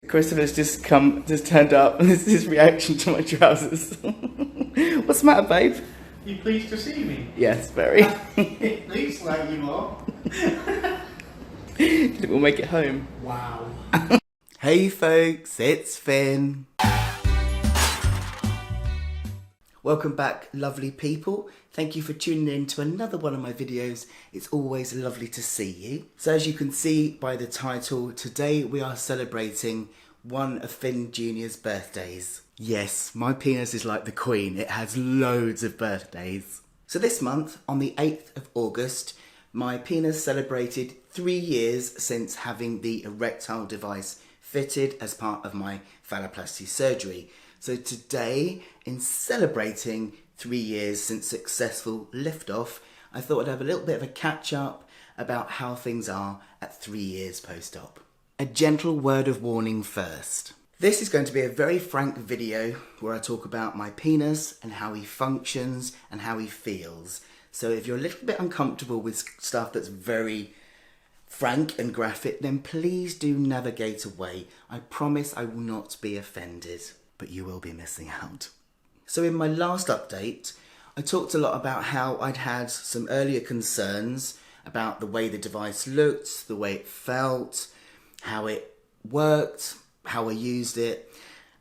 Christopher's just turned up, and this is his reaction to my trousers. What's the matter, babe? You pleased to see me? Yes, very. It looks like you are. We'll make it home. Wow. Hey folks, it's Finn. Welcome back, lovely people. Thank you for tuning in to another one of my videos. It's always lovely to see you. So as you can see by the title, today we are celebrating one of Finn Jr.'s birthdays. Yes, my penis is like the Queen. It has loads of birthdays. So this month, on the 8th of August, my penis celebrated 3 years since having the erectile device fitted as part of my Phalloplasty surgery. So today, in celebrating 3 years since successful liftoff, I thought I'd have a little bit of a catch up about how things are at 3 years post-op. A gentle word of warning first. This is going to be a very frank video where I talk about my penis and how he functions and how he feels. So if you're a little bit uncomfortable with stuff that's very frank and graphic, then please do navigate away. I promise I will not be offended, but you will be missing out. So in my last update, I talked a lot about how I'd had some earlier concerns about the way the device looked, the way it felt, how it worked, how I used it,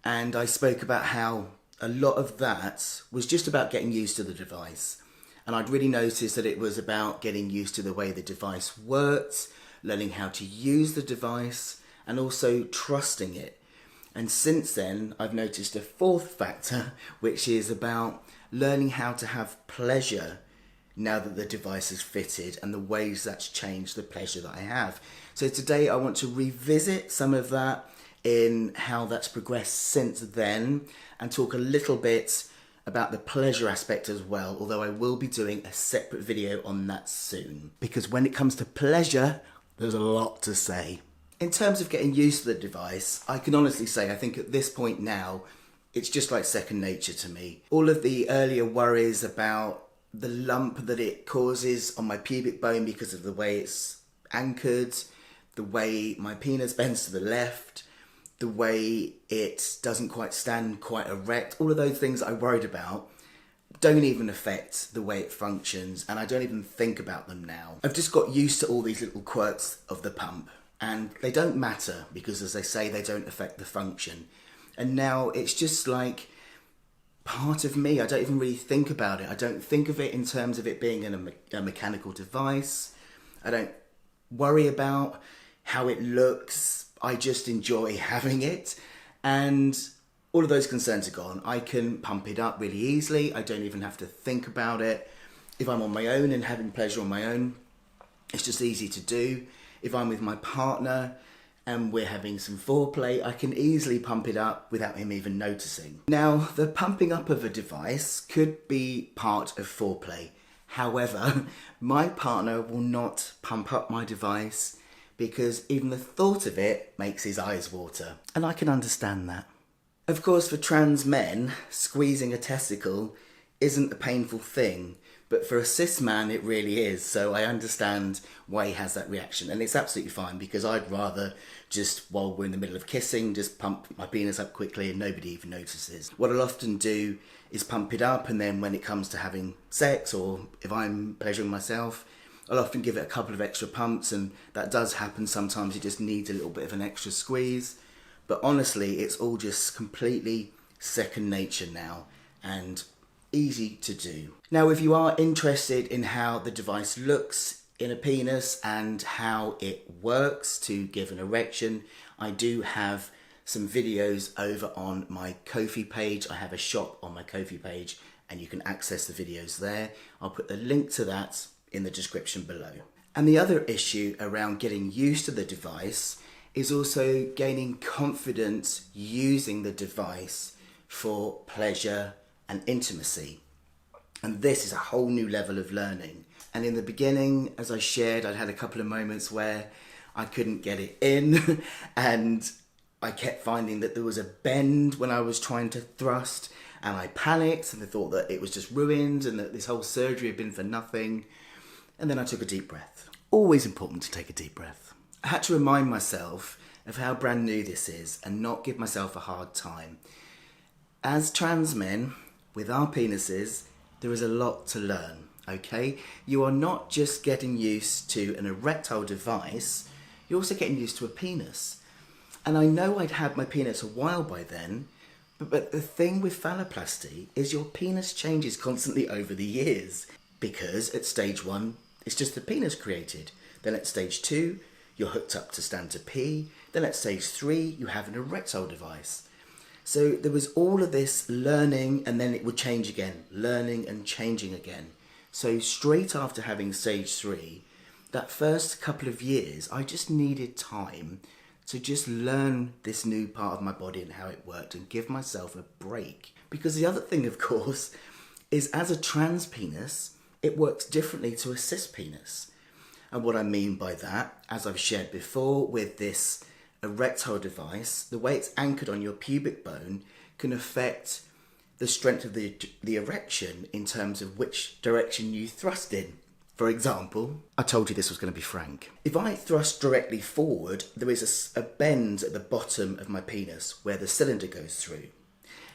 and I spoke about how a lot of that was just about getting used to the device. And I'd really noticed that it was about getting used to the way the device worked, learning how to use the device, and also trusting it. And since then, I've noticed a fourth factor, which is about learning how to have pleasure now that the device is fitted and the ways that's changed the pleasure that I have. So today I want to revisit some of that in how that's progressed since then and talk a little bit about the pleasure aspect as well, although I will be doing a separate video on that soon. Because when it comes to pleasure, there's a lot to say. In terms of getting used to the device, I can honestly say I think at this point now, it's just like second nature to me. All of the earlier worries about the lump that it causes on my pubic bone because of the way it's anchored, the way my penis bends to the left, the way it doesn't quite stand quite erect, all of those things I worried about don't even affect the way it functions, and I don't even think about them now. I've just got used to all these little quirks of the pump, and they don't matter because, as I say, they don't affect the function. And now it's just like part of me. I don't even really think about it. I don't think of it in terms of it being a mechanical device. I don't worry about how it looks. I just enjoy having it, and all of those concerns are gone. I can pump it up really easily. I don't even have to think about it. If I'm on my own and having pleasure on my own, it's just easy to do. If I'm with my partner and we're having some foreplay, I can easily pump it up without him even noticing. Now, the pumping up of a device could be part of foreplay. However, my partner will not pump up my device because even the thought of it makes his eyes water. And I can understand that. Of course, for trans men, squeezing a testicle isn't a painful thing, but for a cis man it really is, so I understand why he has that reaction. And it's absolutely fine, because I'd rather just, while we're in the middle of kissing, just pump my penis up quickly and nobody even notices. What I'll often do is pump it up, and then when it comes to having sex, or if I'm pleasuring myself, I'll often give it a couple of extra pumps, and that does happen sometimes. It just needs a little bit of an extra squeeze. But honestly, it's all just completely second nature now, and easy to do. Now, if you are interested in how the device looks in a penis and how it works to give an erection, I do have some videos over on my Ko-fi page. I have a shop on my Ko-fi page, and you can access the videos there. I'll put the link to that in the description below. And the other issue around getting used to the device is also gaining confidence using the device for pleasure and intimacy. And this is a whole new level of learning. And in the beginning, as I shared, I'd had a couple of moments where I couldn't get it in and I kept finding that there was a bend when I was trying to thrust, and I panicked and I thought that it was just ruined and that this whole surgery had been for nothing. And then I took a deep breath. Always important to take a deep breath. I had to remind myself of how brand new this is and not give myself a hard time. As trans men, with our penises, there is a lot to learn, okay? You are not just getting used to an erectile device, you're also getting used to a penis. And I know I'd had my penis a while by then, but the thing with phalloplasty is your penis changes constantly over the years. Because at stage 1, it's just the penis created. Then at stage 2, you're hooked up to stand to pee. Then at stage 3, you have an erectile device. So there was all of this learning, and then it would change again, learning and changing again. So straight after having stage 3, that first couple of years, I just needed time to just learn this new part of my body and how it worked and give myself a break. Because the other thing, of course, is as a trans penis, it works differently to a cis penis. And what I mean by that, as I've shared before with this erectile device, the way it's anchored on your pubic bone can affect the strength of the erection in terms of which direction you thrust in. For example, I told you this was going to be frank. If I thrust directly forward, there is a bend at the bottom of my penis where the cylinder goes through.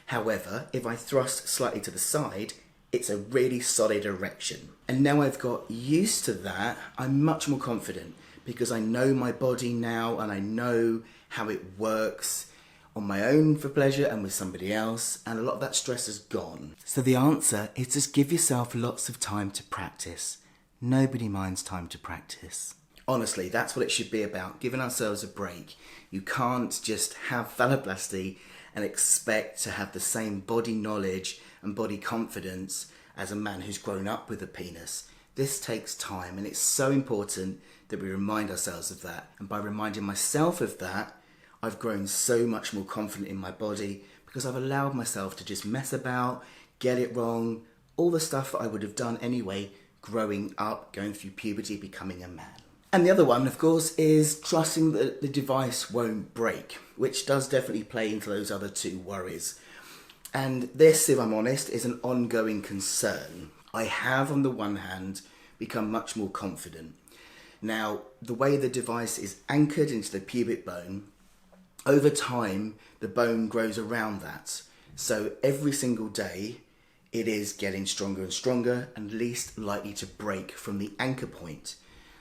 However, if I thrust slightly to the side, it's a really solid erection. And now I've got used to that, I'm much more confident because I know my body now and I know how it works on my own for pleasure and with somebody else, and a lot of that stress is gone. So the answer is just give yourself lots of time to practice. Nobody minds time to practice. Honestly, that's what it should be about, giving ourselves a break. You can't just have phalloplasty and expect to have the same body knowledge and body confidence as a man who's grown up with a penis. This takes time, and it's so important that we remind ourselves of that. And by reminding myself of that, I've grown so much more confident in my body because I've allowed myself to just mess about, get it wrong, all the stuff that I would have done anyway growing up, going through puberty, becoming a man. And the other one, of course, is trusting that the device won't break, which does definitely play into those other two worries. And this, if I'm honest, is an ongoing concern. I have, on the one hand, become much more confident. Now, the way the device is anchored into the pubic bone, over time, the bone grows around that. So every single day, it is getting stronger and stronger and least likely to break from the anchor point.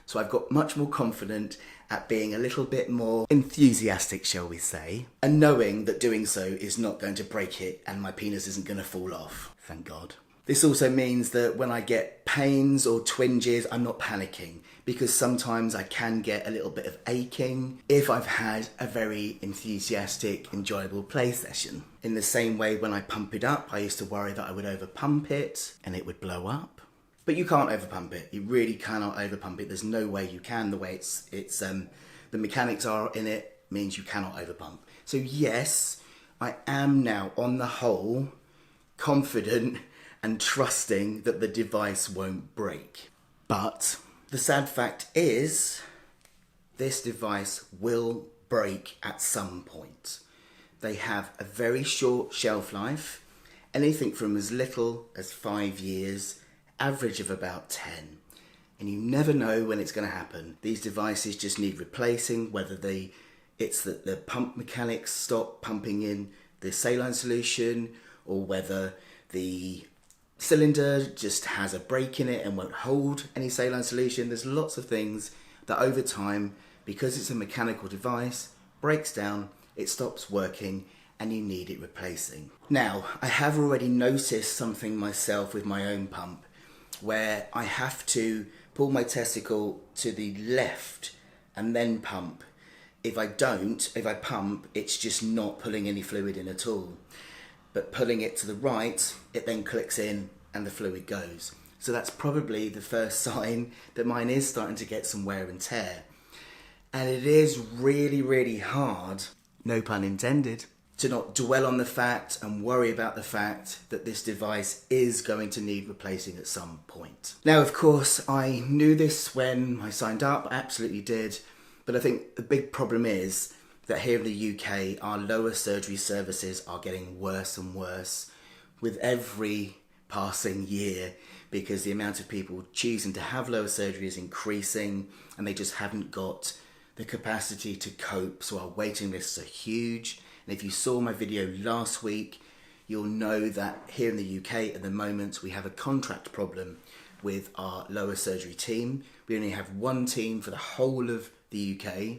So I've got much more confident at being a little bit more enthusiastic, shall we say, and knowing that doing so is not going to break it and my penis isn't going to fall off. Thank God. This also means that when I get pains or twinges, I'm not panicking, because sometimes I can get a little bit of aching if I've had a very enthusiastic, enjoyable play session. In the same way, when I pump it up, I used to worry that I would overpump it and it would blow up. But you can't overpump it. You really cannot overpump it. There's no way you can. The way the mechanics are in it means you cannot overpump. So yes, I am now, on the whole, confident and trusting that the device won't break. But the sad fact is, this device will break at some point. They have a very short shelf life, anything from as little as 5 years, average of about 10. And you never know when it's going to happen. These devices just need replacing, whether it's that the pump mechanics stop pumping in the saline solution, or whether the cylinder just has a break in it and won't hold any saline solution. There's lots of things that over time, because it's a mechanical device, breaks down, it stops working, and you need it replacing. Now, I have already noticed something myself with my own pump, where I have to pull my testicle to the left and then pump. If I pump, it's just not pulling any fluid in at all. But pulling it to the right, it then clicks in and the fluid goes. So that's probably the first sign that mine is starting to get some wear and tear. And it is really, really hard, no pun intended, to not dwell on the fact and worry about the fact that this device is going to need replacing at some point. Now, of course, I knew this when I signed up, I absolutely did. But I think the big problem is that here in the UK, our lower surgery services are getting worse and worse with every passing year, because the amount of people choosing to have lower surgery is increasing and they just haven't got the capacity to cope, so our waiting lists are huge. And if you saw my video last week, you'll know that here in the UK at the moment we have a contract problem with our lower surgery team. We only have one team for the whole of the UK,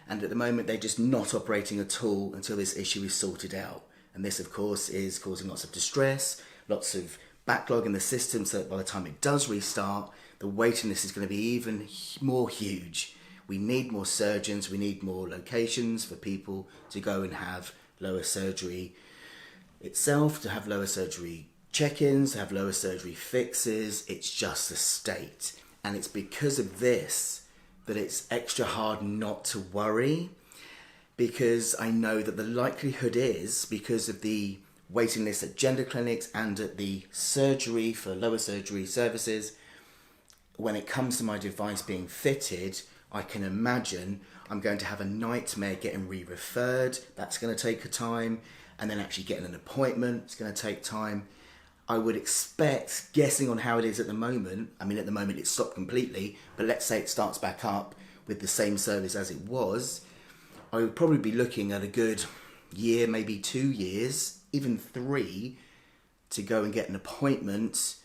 and at the moment they're just not operating at all until this issue is sorted out. And this of course is causing lots of distress, lots of backlog in the system, so that by the time it does restart, the waiting list is going to be even more huge. We need more surgeons, we need more locations for people to go and have lower surgery itself, to have lower surgery check-ins, to have lower surgery fixes. It's just a state. And it's because of this that it's extra hard not to worry, because I know that the likelihood is, because of the waiting list at gender clinics and at the surgery for lower surgery services, when it comes to my device being fitted, I can imagine I'm going to have a nightmare getting re-referred. That's going to take a time. And then actually getting an appointment, it's going to take time. I would expect, guessing on how it is at the moment, I mean at the moment it's stopped completely, but let's say it starts back up with the same service as it was, I would probably be looking at a good year, maybe 2 years, even 3, to go and get an appointment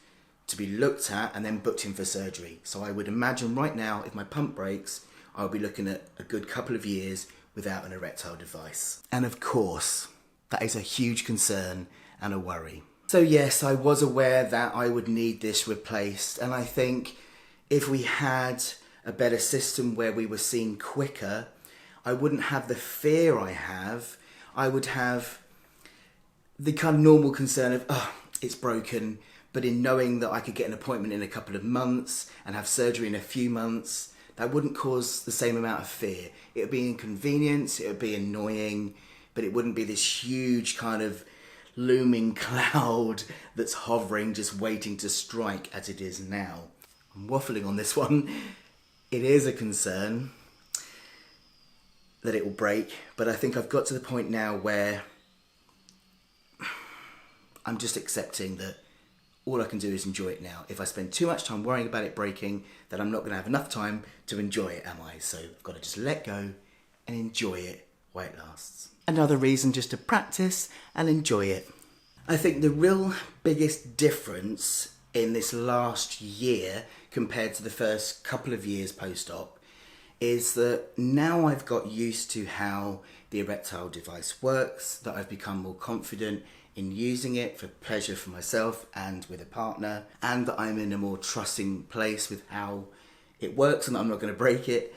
to be looked at and then booked in for surgery. So I would imagine right now, if my pump breaks, I'll be looking at a good couple of years without an erectile device. And of course, that is a huge concern and a worry. So yes, I was aware that I would need this replaced, and I think if we had a better system where we were seen quicker, I wouldn't have the fear I have. I would have the kind of normal concern of, oh, it's broken, but in knowing that I could get an appointment in a couple of months and have surgery in a few months, that wouldn't cause the same amount of fear. It would be inconvenience, it would be annoying, but it wouldn't be this huge kind of looming cloud that's hovering, just waiting to strike as it is now. I'm waffling on this one. It is a concern that it will break, but I think I've got to the point now where I'm just accepting that all I can do is enjoy it now. If I spend too much time worrying about it breaking, then I'm not going to have enough time to enjoy it, am I? So I've got to just let go and enjoy it while it lasts. Another reason just to practice and enjoy it. I think the real biggest difference in this last year compared to the first couple of years post-op is that now I've got used to how the erectile device works, that I've become more confident in using it for pleasure for myself and with a partner, and that I'm in a more trusting place with how it works and that I'm not going to break it.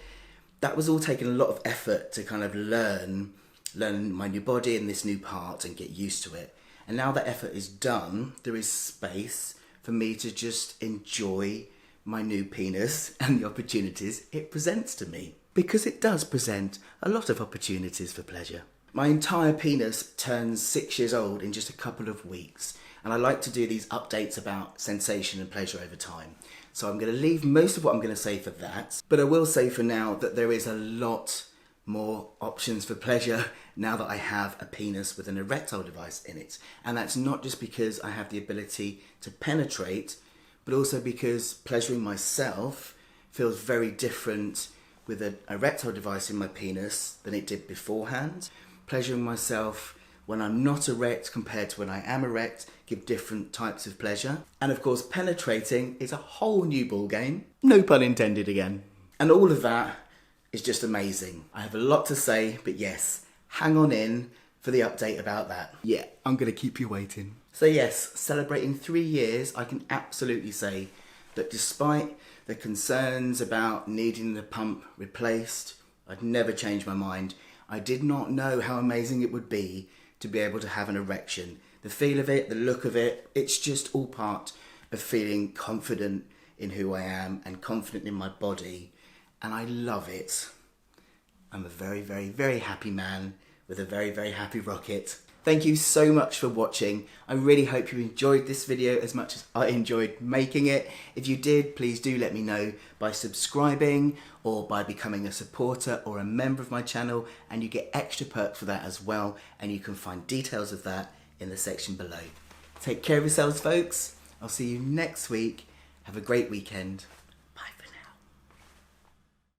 That was all taking a lot of effort to kind of learn my new body and this new part and get used to it. And now that effort is done, there is space for me to just enjoy my new penis and the opportunities it presents to me. Because it does present a lot of opportunities for pleasure. My entire penis turns 6 years old in just a couple of weeks, and I like to do these updates about sensation and pleasure over time. So I'm going to leave most of what I'm going to say for that, but I will say for now that there is a lot more options for pleasure now that I have a penis with an erectile device in it. And that's not just because I have the ability to penetrate, but also because pleasuring myself feels very different with an erectile device in my penis than it did beforehand. Pleasuring myself when I'm not erect compared to when I am erect give different types of pleasure. And of course, penetrating is a whole new ball game. No pun intended again. And all of that is just amazing. I have a lot to say, but yes, hang on in for the update about that. Yeah, I'm gonna keep you waiting. So yes, celebrating 3 years, I can absolutely say that despite the concerns about needing the pump replaced, I'd never changed my mind. I did not know how amazing it would be to be able to have an erection. The feel of it, the look of it, it's just all part of feeling confident in who I am and confident in my body. And I love it. I'm a very, very, very happy man with a very, very happy rocket. Thank you so much for watching. I really hope you enjoyed this video as much as I enjoyed making it. If you did, please do let me know by subscribing or by becoming a supporter or a member of my channel, and you get extra perks for that as well, and you can find details of that in the section below. Take care of yourselves, folks. I'll see you next week. Have a great weekend.